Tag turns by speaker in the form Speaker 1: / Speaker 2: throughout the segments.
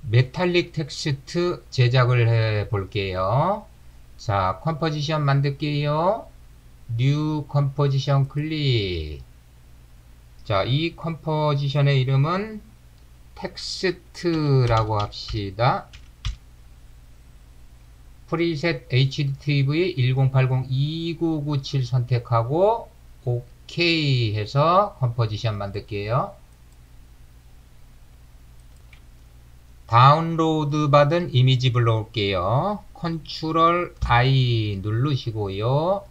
Speaker 1: 메탈릭 텍스트 제작을 해 볼게요. 자, 컴포지션 만들게요. 뉴 컴포지션 클릭. 자, 이 컴포지션의 이름은 텍스트라고 합시다. 프리셋 HDTV 1080-2997 선택하고 OK 해서 컴포지션 만들게요. 다운로드 받은 이미지 불러올게요. 컨트롤 I 누르시고요.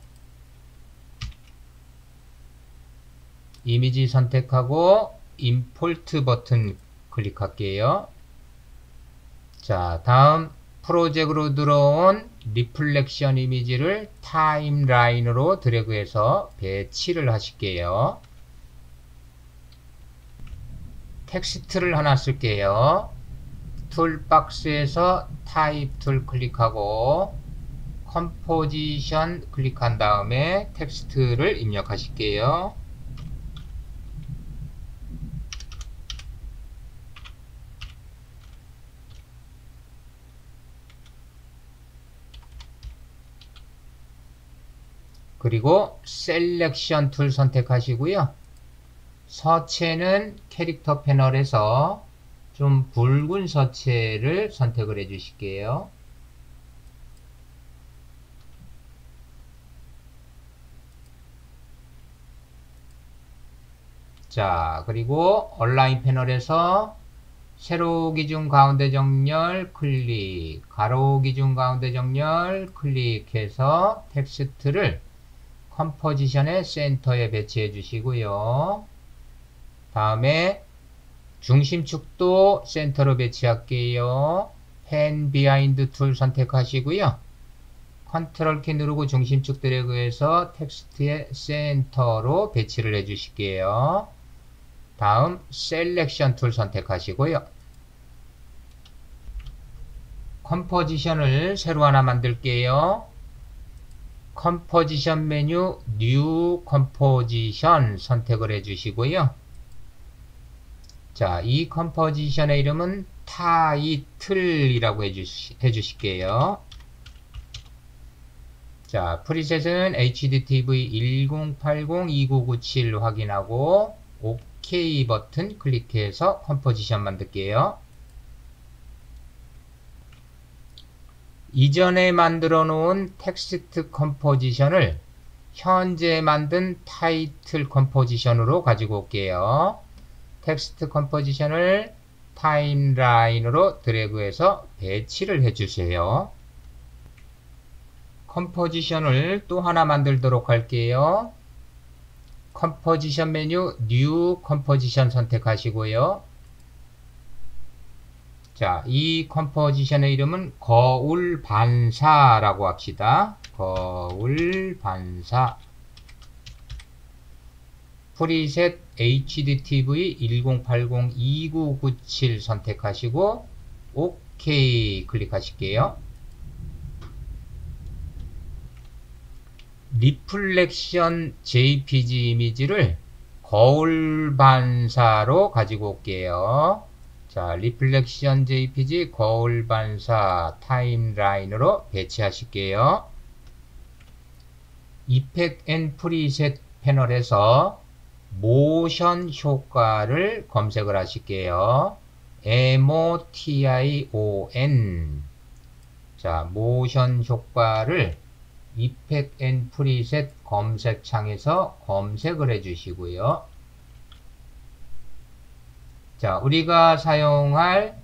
Speaker 1: 이미지 선택하고 임포트 버튼 클릭할게요. 자, 다음 프로젝트로 들어온 리플렉션 이미지를 타임라인으로 드래그해서 배치를 하실게요. 텍스트를 하나 쓸게요. 툴박스에서 타입 툴 클릭하고 컴포지션 클릭한 다음에 텍스트를 입력하실게요. 그리고 셀렉션 툴 선택하시고요. 서체는 캐릭터 패널에서 좀 붉은 서체를 선택을 해 주실게요. 자, 그리고 온라인 패널에서 세로 기준 가운데 정렬 클릭, 가로 기준 가운데 정렬 클릭해서 텍스트를 컴포지션의 센터에 배치해 주시고요. 다음에 중심축도 센터로 배치할게요. 펜 비하인드 툴 선택하시고요. 컨트롤 키 누르고 중심축 드래그해서 텍스트의 센터로 배치를 해 주실게요. 다음 셀렉션 툴 선택하시고요. 컴포지션을 새로 하나 만들게요. 컴포지션 메뉴 뉴 컴포지션 선택을 해 주시고요. 자, 이 컴포지션의 이름은 타이틀이라고 해 주실게요. 자, 프리셋은 HDTV 1080-2997 확인하고 OK 버튼 클릭해서 컴포지션 만들게요. 이전에 만들어 놓은 텍스트 컴포지션을 현재 만든 타이틀 컴포지션으로 가지고 올게요. 텍스트 컴포지션을 타임라인으로 드래그해서 배치를 해주세요. 컴포지션을 또 하나 만들도록 할게요. 컴포지션 메뉴 뉴 컴포지션 선택하시고요. 자, 이 컴포지션의 이름은 거울 반사라고 합시다. 거울 반사. 프리셋 HDTV 1080-2997 선택하시고 OK 클릭하실게요. 리플렉션 JPG 이미지를 거울 반사로 가지고 올게요. 자, 리플렉션 JPG 거울 반사 타임라인으로 배치하실게요. 이펙트 앤 프리셋 패널에서 모션 효과를 검색을 하실게요. MOTION. 자, 모션 효과를 이펙트 앤 프리셋 검색창에서 검색을 해 주시고요. 자, 우리가 사용할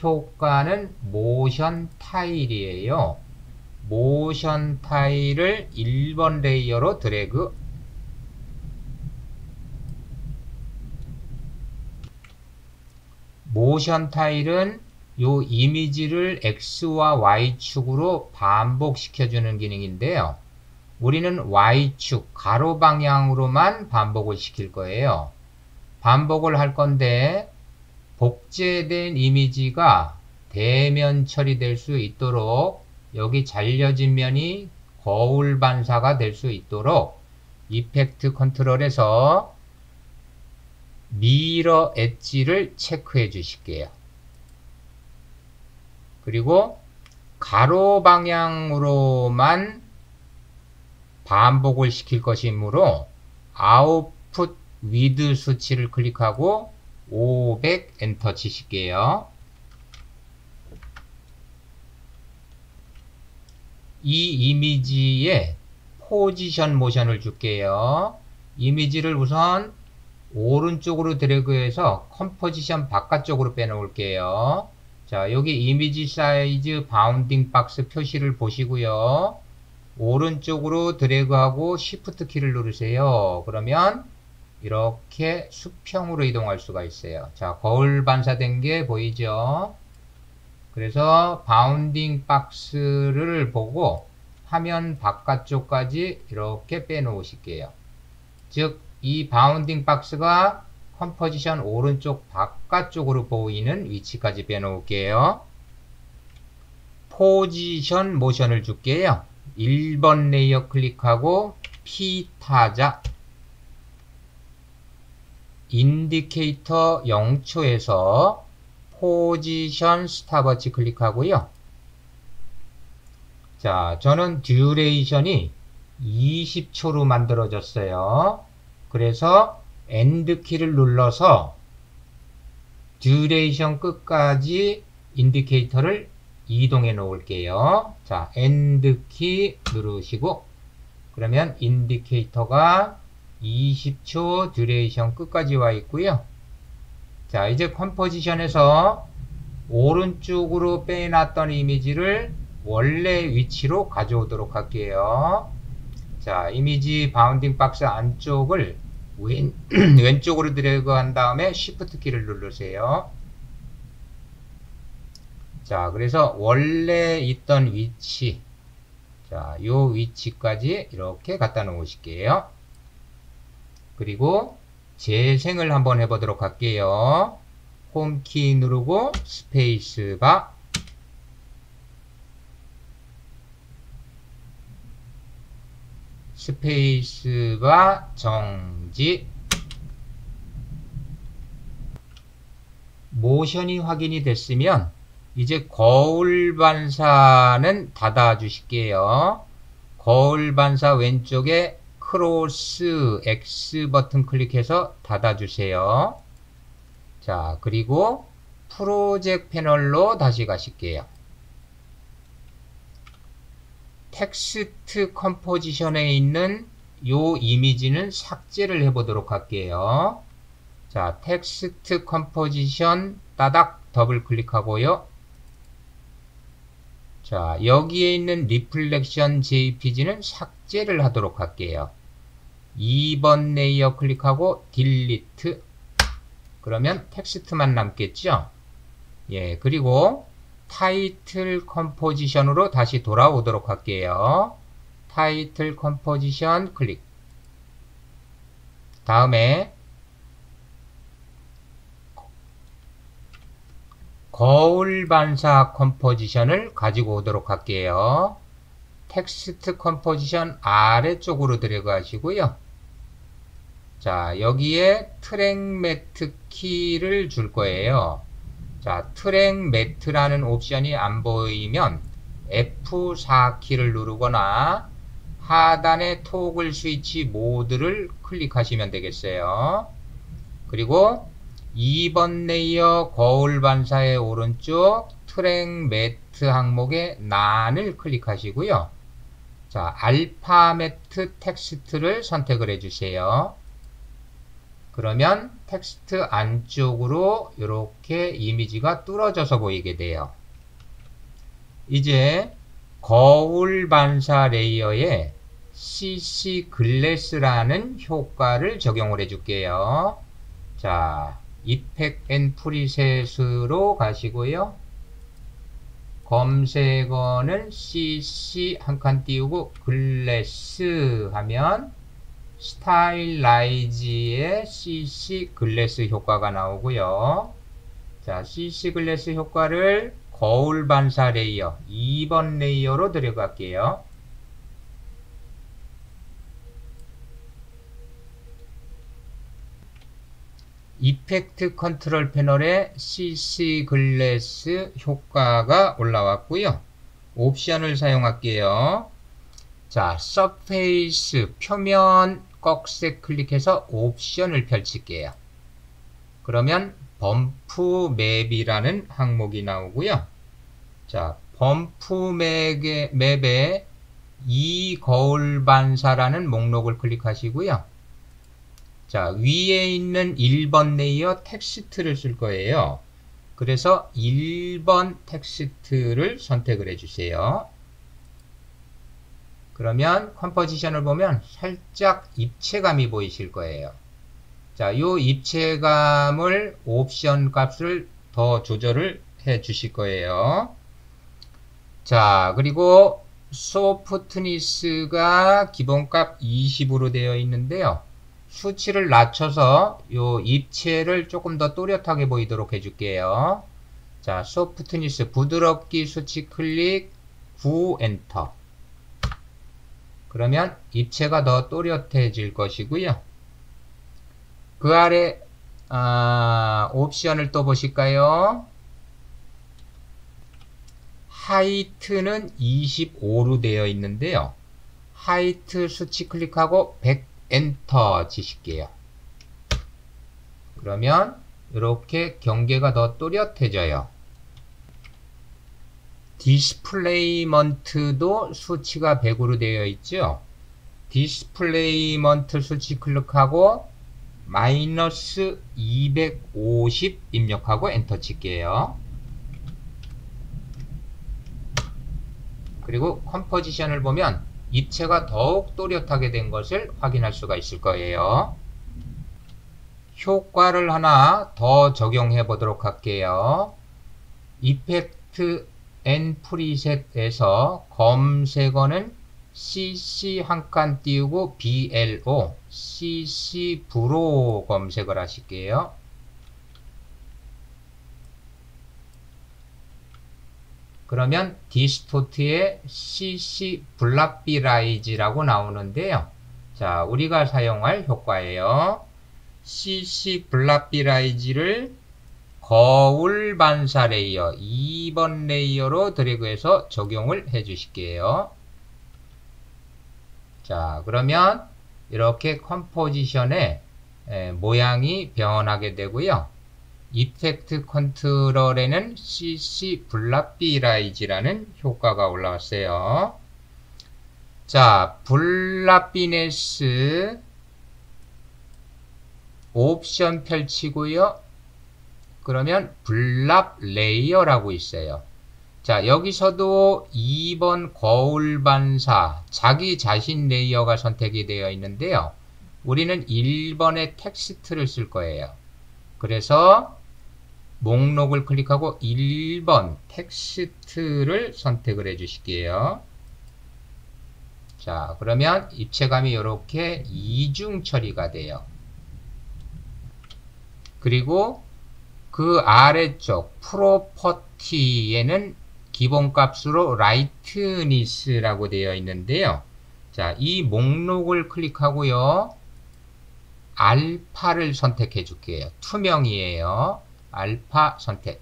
Speaker 1: 효과는 모션 타일이에요. 모션 타일을 1번 레이어로 드래그. 모션 타일은 요 이미지를 X와 Y축으로 반복시켜주는 기능인데요. 우리는 Y축, 가로 방향으로만 반복을 시킬 거예요. 반복을 할 건데 복제된 이미지가 대면 처리될 수 있도록 여기 잘려진 면이 거울 반사가 될 수 있도록 이펙트 컨트롤에서 미러 엣지를 체크해 주실게요. 그리고 가로 방향으로만 반복을 시킬 것이므로 아웃풋 위드 수치를 클릭하고 500 엔터 치실게요. 이 이미지에 포지션 모션을 줄게요. 이미지를 우선 오른쪽으로 드래그해서 컴포지션 바깥쪽으로 빼놓을게요. 자, 여기 이미지 사이즈 바운딩 박스 표시를 보시고요. 오른쪽으로 드래그하고 Shift 키를 누르세요. 그러면 이렇게 수평으로 이동할 수가 있어요. 자, 거울 반사된 게 보이죠? 그래서 바운딩 박스를 보고 화면 바깥쪽까지 이렇게 빼놓으실게요. 즉, 이 바운딩 박스가 컴포지션 오른쪽 바깥쪽으로 보이는 위치까지 빼놓을게요. 포지션 모션을 줄게요. 1번 레이어 클릭하고 P 타자 인디케이터 0초에서 포지션 스탑워치 클릭하고요. 자, 저는 듀레이션이 20초로 만들어졌어요. 그래서 엔드 키를 눌러서 듀레이션 끝까지 인디케이터를 이동해 놓을게요. 자, 엔드 키 누르시고 그러면 인디케이터가 20초 듀레이션 끝까지 와 있고요. 자, 이제 컴포지션에서 오른쪽으로 빼놨던 이미지를 원래 위치로 가져오도록 할게요. 자, 이미지 바운딩 박스 안쪽을 왼쪽으로 드래그 한 다음에 Shift 키를 누르세요. 자, 그래서 원래 있던 위치, 자, 요 위치까지 이렇게 갖다 놓으실게요. 그리고 재생을 한번 해보도록 할게요. 홈키 누르고 스페이스바, 스페이스바 정지. 모션이 확인이 됐으면 이제 거울 반사는 닫아 주실게요. 거울 반사 왼쪽에 크로스 X 버튼 클릭해서 닫아 주세요. 자, 그리고 프로젝트 패널로 다시 가실게요. 텍스트 컴포지션에 있는 요 이미지는 삭제를 해보도록 할게요. 자, 텍스트 컴포지션 따닥 더블 클릭하고요. 자, 여기에 있는 리플렉션 JPG는 삭제를 하도록 할게요. 2번 레이어 클릭하고 딜리트. 그러면 텍스트만 남겠죠? 예, 그리고 타이틀 컴포지션으로 다시 돌아오도록 할게요. 타이틀 컴포지션 클릭. 다음에 거울 반사 컴포지션을 가지고 오도록 할게요. 텍스트 컴포지션 아래쪽으로 드래그 하시고요. 자, 여기에 트랙 매트 키를 줄 거예요. 자, 트랙 매트라는 옵션이 안 보이면 F4 키를 누르거나 하단의 토글 스위치 모드를 클릭하시면 되겠어요. 그리고 2번 레이어 거울 반사의 오른쪽 트랙 매트 항목에 난을 클릭하시고요. 자, 알파 매트 텍스트를 선택을 해주세요. 그러면 텍스트 안쪽으로 이렇게 이미지가 뚫어져서 보이게 돼요. 이제 거울 반사 레이어에 CC 글래스라는 효과를 적용을 해줄게요. 자, 이펙트 앤 프리셋으로 가시고요. 검색어는 CC 한 칸 띄우고 글래스 하면 스타일라이즈의 CC 글래스 효과가 나오고요. 자, CC 글래스 효과를 거울 반사 레이어 2번 레이어로 들어갈게요. 이펙트 컨트롤 패널에 CC 글래스 효과가 올라왔고요. 옵션을 사용할게요. 자, 서페이스 표면 꺽쇠 클릭해서 옵션을 펼칠게요. 그러면 범프 맵이라는 항목이 나오고요. 자, 범프 맵에 이 거울 반사라는 목록을 클릭하시고요. 자, 위에 있는 1번 레이어 텍스트를 쓸 거예요. 그래서 1번 텍스트를 선택을 해주세요. 그러면 컴포지션을 보면 살짝 입체감이 보이실 거예요. 자, 요 입체감을 옵션 값을 더 조절을 해 주실 거예요. 자, 그리고 소프트니스가 기본값 20으로 되어 있는데요. 수치를 낮춰서 요 입체를 조금 더 또렷하게 보이도록 해줄게요. 자, 소프트니스 부드럽기 수치 클릭 9 엔터. 그러면 입체가 더 또렷해질 것이고요. 그 아래 옵션을 또 보실까요? 하이트는 25로 되어 있는데요. 하이트 수치 클릭하고 100 엔터 치실게요. 그러면 이렇게 경계가 더 또렷해져요. 디스플레이먼트도 수치가 100으로 되어 있죠. 디스플레이먼트 수치 클릭하고 마이너스 250 입력하고 엔터 칠게요. 그리고 컴포지션을 보면 입체가 더욱 또렷하게 된 것을 확인할 수가 있을 거예요. 효과를 하나 더 적용해 보도록 할게요. 이펙트 앤 프리셋에서 검색어는 CC 한 칸 띄우고 BLO, CC 브로 검색을 하실게요. 그러면 디스토트에 CC 블랍비라이즈라고 나오는데요. 자, 우리가 사용할 효과예요. CC 블랍비라이즈를 거울 반사 레이어 2번 레이어로 드래그해서 적용을 해 주실게요. 자, 그러면 이렇게 컴포지션의 모양이 변하게 되고요. 이펙트 컨트롤에는 CC 블랍비라이즈라는 효과가 올라왔어요. 자, 블랍비네스 옵션 펼치고요. 그러면 블랍 레이어라고 있어요. 자, 여기서도 2번 거울 반사 자기 자신 레이어가 선택이 되어 있는데요. 우리는 1번의 텍스트를 쓸 거예요. 그래서 목록을 클릭하고 1번 텍스트를 선택을 해 주실게요. 자, 그러면 입체감이 이렇게 이중 처리가 돼요. 그리고 그 아래쪽 프로퍼티에는 기본값으로 라이트니스라고 되어 있는데요. 자, 이 목록을 클릭하고요. 알파를 선택해 줄게요. 투명이에요. 알파 선택.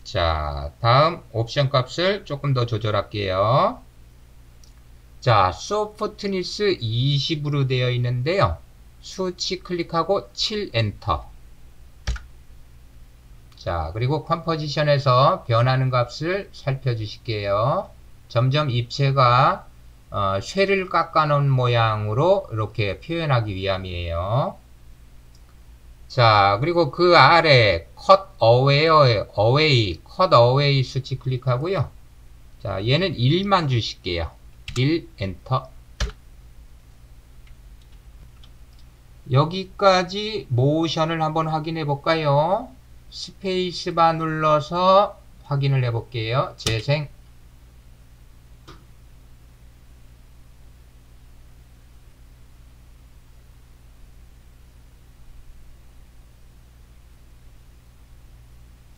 Speaker 1: 자, 다음 옵션 값을 조금 더 조절할게요. 자, 소프트니스 20으로 되어 있는데요. 수치 클릭하고 7 엔터. 자, 그리고 컴포지션에서 변하는 값을 살펴주실게요. 점점 입체가 쇠를 깎아놓은 모양으로 이렇게 표현하기 위함이에요. 자, 그리고 그 아래 컷 어웨이 수치 클릭하고요. 자, 얘는 1만 주실게요. 1 엔터. 여기까지 모션을 한번 확인해 볼까요? 스페이스바 눌러서 확인을 해 볼게요. 재생.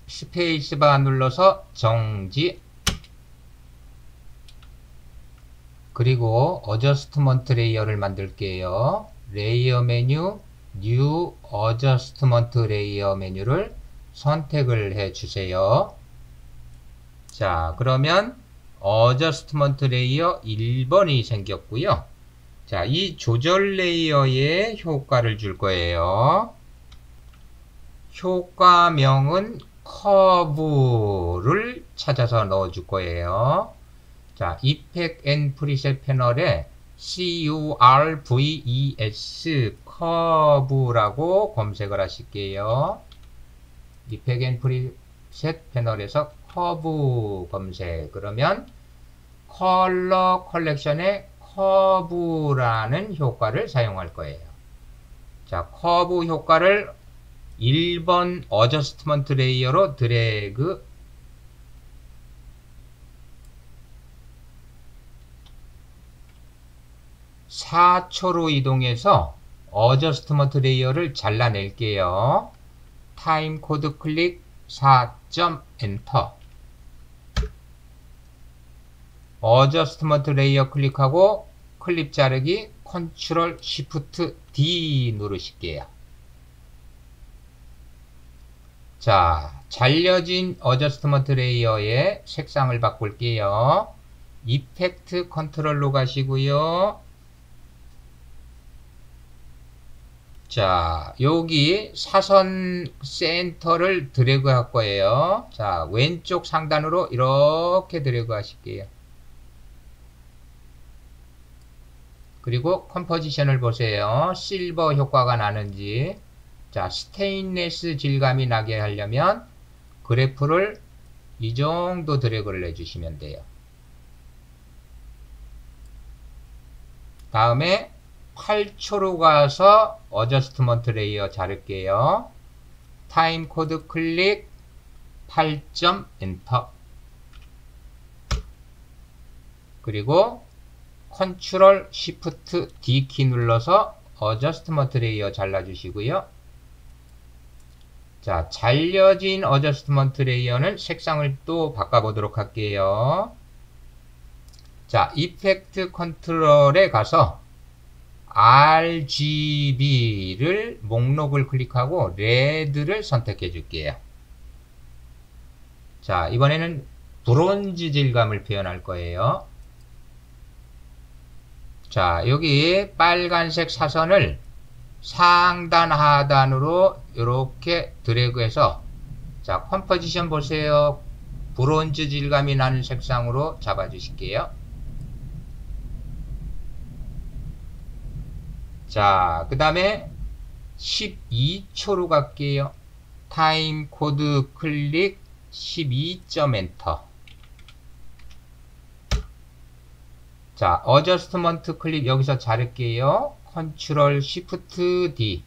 Speaker 1: 스페이스바 눌러서 정지. 그리고 어저스트먼트 레이어를 만들게요. 레이어 메뉴 New Adjustment Layer 메뉴를 선택을 해 주세요. 자, 그러면 Adjustment Layer 1번이 생겼고요. 자, 이 조절 레이어에 효과를 줄 거예요. 효과명은 커브를 찾아서 넣어 줄 거예요. 자, Effect and Preset 패널에 CURVES 커브라고 검색을 하실게요. Effect and Preset 패널에서 커브 검색. 그러면 컬러 컬렉션에 커브라는 효과를 사용할 거예요. 자, 커브 효과를 1번 어저스트먼트 레이어로 드래그 4초로 이동해서 어저스트먼트 레이어를 잘라낼게요. 타임 코드 클릭 4점 엔터. 어저스트먼트 레이어 클릭하고 클립 자르기 컨트롤 쉬프트 D 누르실게요. 자, 잘려진 어저스트먼트 레이어의 색상을 바꿀게요. 이펙트 컨트롤로 가시고요. 자, 여기 사선 센터를 드래그 할 거예요. 자, 왼쪽 상단으로 이렇게 드래그 하실게요. 그리고 컴포지션을 보세요. 실버 효과가 나는지. 자, 스테인리스 질감이 나게 하려면 그래프를 이 정도 드래그를 해주시면 돼요. 다음에 8초로 가서 어저스트먼트 레이어 자를게요. 타임 코드 클릭 8점 엔터. 그리고 컨트롤 쉬프트 D 키 눌러서 어저스트먼트 레이어 잘라주시고요. 자, 잘려진 어저스트먼트 레이어는 색상을 또 바꿔보도록 할게요. 자, 이펙트 컨트롤에 가서 RGB를 목록을 클릭하고 레드를 선택해 줄게요. 자, 이번에는 브론즈 질감을 표현할 거예요. 자, 여기 빨간색 사선을 상단 하단으로 이렇게 드래그해서, 자, 컴포지션 보세요. 브론즈 질감이 나는 색상으로 잡아 주실게요. 자, 그 다음에 12초로 갈게요. 타임 코드 클릭 12점 엔터. 자, 어저스트먼트 클릭 여기서 자를게요. 컨트롤 쉬프트 D.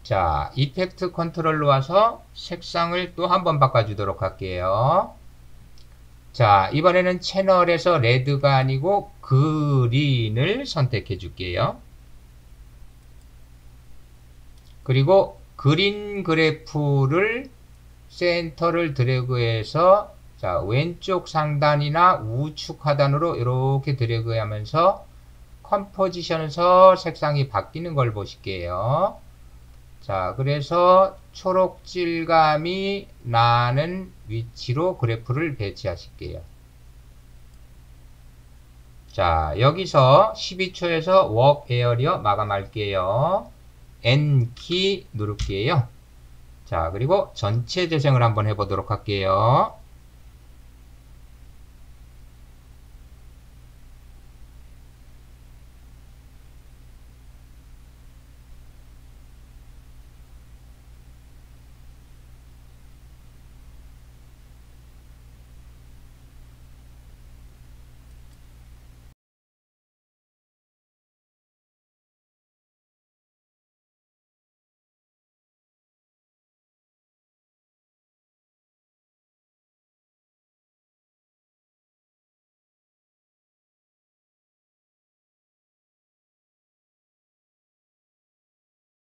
Speaker 1: 자, 이펙트 컨트롤로 와서 색상을 또 한번 바꿔주도록 할게요. 자, 이번에는 채널에서 레드가 아니고 그린을 선택해 줄게요. 그리고 그린 그래프를 센터를 드래그해서, 자, 왼쪽 상단이나 우측 하단으로 이렇게 드래그 하면서 컴포지션에서 색상이 바뀌는 걸 보실게요. 자, 그래서 초록 질감이 나는 위치로 그래프를 배치하실게요. 자, 여기서 12초에서 워크 에어리어 마감할게요. N키 누를게요. 자, 그리고 전체 재생을 한번 해보도록 할게요.